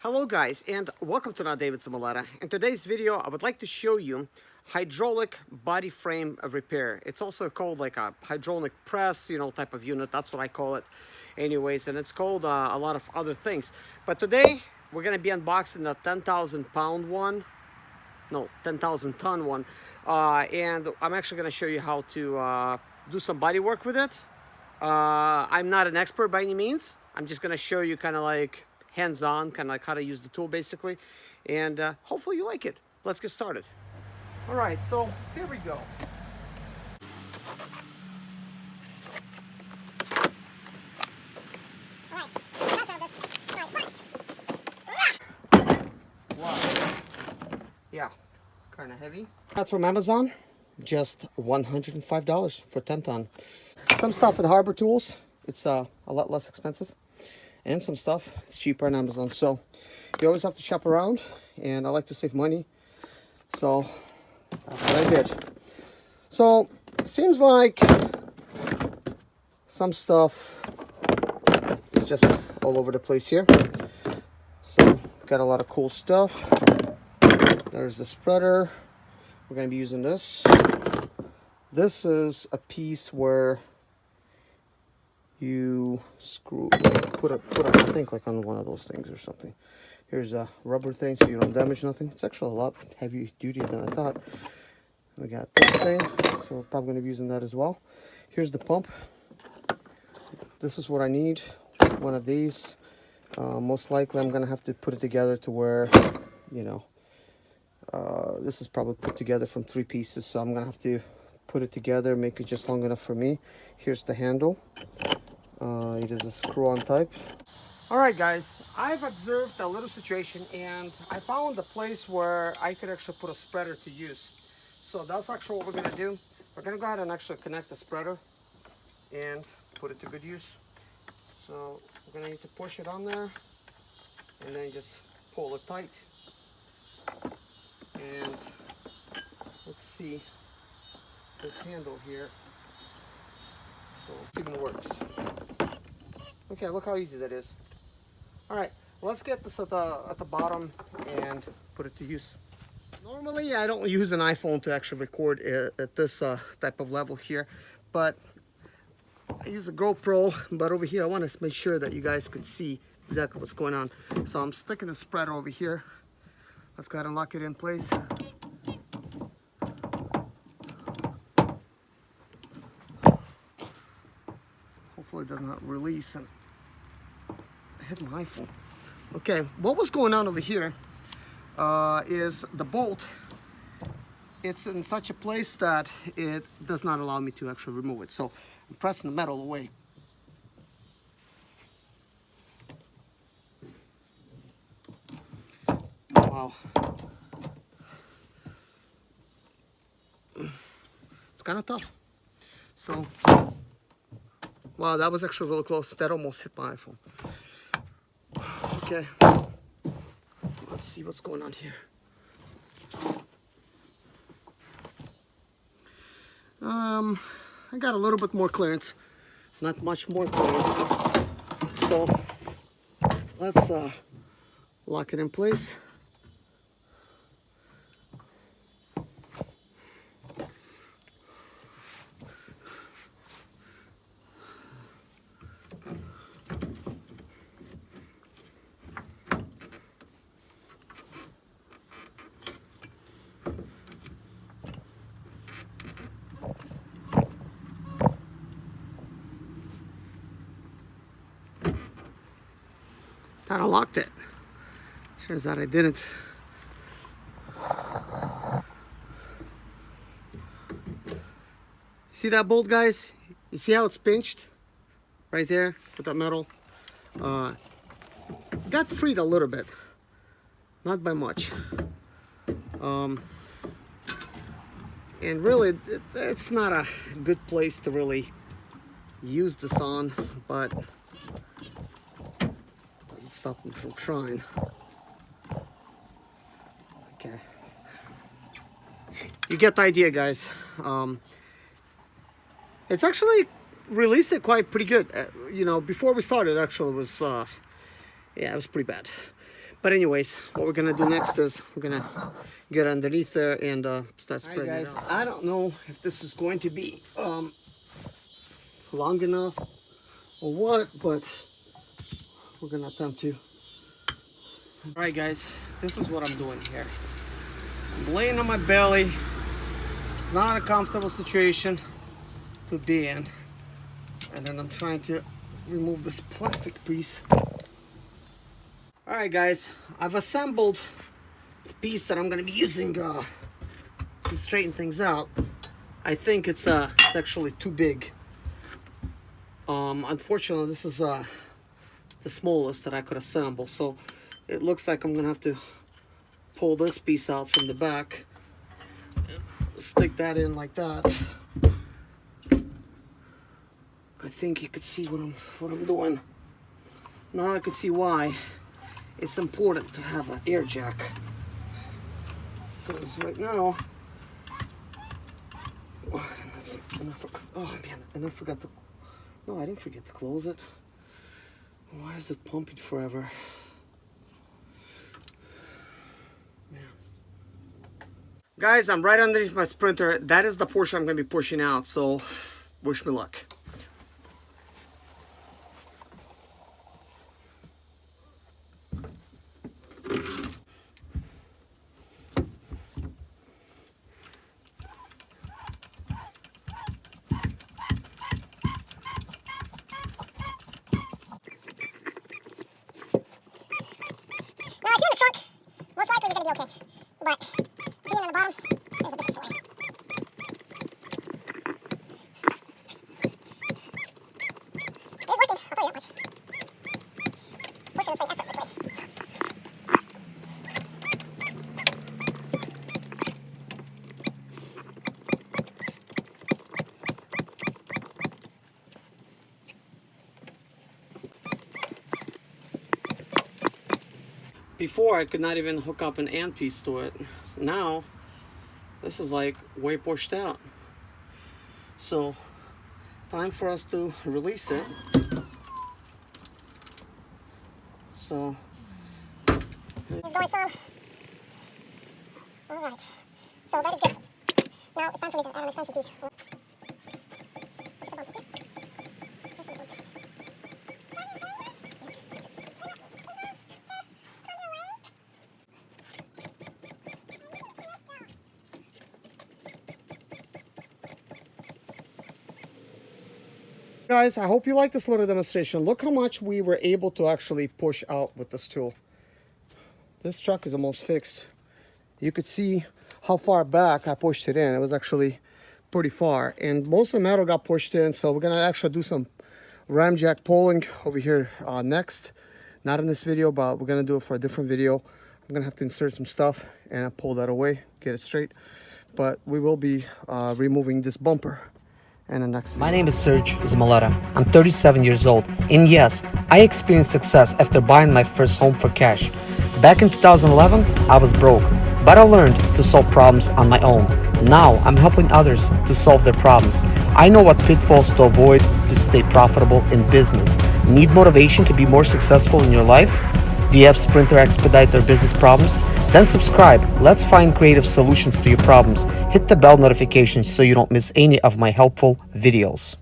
Hello guys, and welcome to David Zimaleta. In today's video I would like to show you hydraulic body frame repair. It's also called like a hydraulic press, type of unit. That's what I call it anyways, and it's called a lot of other things. But today we're going to be unboxing the 10,000 pound one, no, 10,000 ton one, and I'm actually going to show you how to do some body work with it. I'm not an expert by any means. I'm just going to show you kind of like hands-on, kind of like how to use the tool basically, and hopefully you like it. Let's get started. All right, so here we go. Wow. Yeah, kind of heavy. That's from Amazon, just $105 for 10 ton. Some stuff at Harbor Tools, it's a lot less expensive. And some stuff, it's cheaper on Amazon. So you always have to shop around, and I like to save money. So that's what I did. So seems like some stuff is just all over the place here. So got a lot of cool stuff. There's the spreader. We're going to be using this. This is a piece where you screw, put a I think like on one of those things or something. Here's a rubber thing so you don't damage nothing. It's actually a lot heavier duty than I thought. We got this thing, so we're probably going to be using that as well. Here's the pump. This is what I need, one of these. Most likely I'm going to have to put it together to where, this is probably put together from 3 pieces, so I'm going to have to put it together, make it just long enough for me. Here's the handle. It is a screw-on type. Alright guys, I've observed a little situation and I found a place where I could actually put a spreader to use. So that's actually what we're going to do. We're going to go ahead and actually connect the spreader and put it to good use. So we're going to need to push it on there and then just pull it tight. And let's see this handle here. So let's see if it works. Okay, look how easy that is. All right, let's get this at the bottom and put it to use. Normally, I don't use an iPhone to actually record at this type of level here, but I use a GoPro. But over here, I want to make sure that you guys could see exactly what's going on. So I'm sticking the spreader over here. Let's go ahead and lock it in place. Hopefully it does not release and hit my iPhone. Okay, what was going on over here is the bolt. It's in such a place that it does not allow me to actually remove it. So I'm pressing the metal away. Wow. It's kind of tough. So, wow, that was actually really close. That almost hit my iPhone. Okay, let's see what's going on here. I got a little bit more clearance, not much more clearance. So let's lock it in place. Thought I locked it. Turns out I didn't. See that bolt, guys? You see how it's pinched? Right there with that metal. Got freed a little bit. Not by much. And really, it's not a good place to really use this on, but stop me from trying. Okay, you get the idea, guys. It's actually released it pretty good. Before we started, actually, it was yeah, it was pretty bad. But anyways, what we're gonna do next is we're gonna get underneath there and start spreading it out. I don't know if this is going to be long enough or what, but we're gonna attempt to. All right, guys, this is what I'm doing here. I'm laying on my belly. It's not a comfortable situation to be in. And then I'm trying to remove this plastic piece. All right, guys, I've assembled the piece that I'm gonna be using to straighten things out. I think it's actually too big. Unfortunately, this is the smallest that I could assemble, so it looks like I'm gonna have to pull this piece out from the back, stick that in like that. I think you could see what I'm doing. Now I could see why it's important to have an air jack. Because right now, oh man, and I forgot to. No, I didn't forget to close it. Why is it pumping forever? Man. Guys, I'm right underneath my Sprinter. That is the portion I'm going to be pushing out, so wish me luck. Before, I could not even hook up an end piece to it. Now, this is like way pushed out. So, time for us to release it. So, it's going slow. Alright, so that is good. Now it's time for me to add an extension piece. guys, I hope you like this little demonstration. Look how much we were able to actually push out with this tool. This truck is almost fixed. You could see how far back I pushed it in. It was actually pretty far, and most of the metal got pushed in, so we're gonna actually do some ram jack pulling over here next. Not in this video, but we're gonna do it for a different video. I'm gonna have to insert some stuff and pull that away, get it straight. But we will be removing this bumper in the next video. My name is Serge Zimaleta. I'm 37 years old, and yes, I experienced success after buying my first home for cash. Back in 2011, I was broke, but I learned to solve problems on my own. Now I'm helping others to solve their problems. I know what pitfalls to avoid to stay profitable in business. Need motivation to be more successful in your life? Do you have Sprinter expedite or business problems? Then subscribe. Let's find creative solutions to your problems. Hit the bell notification so you don't miss any of my helpful videos.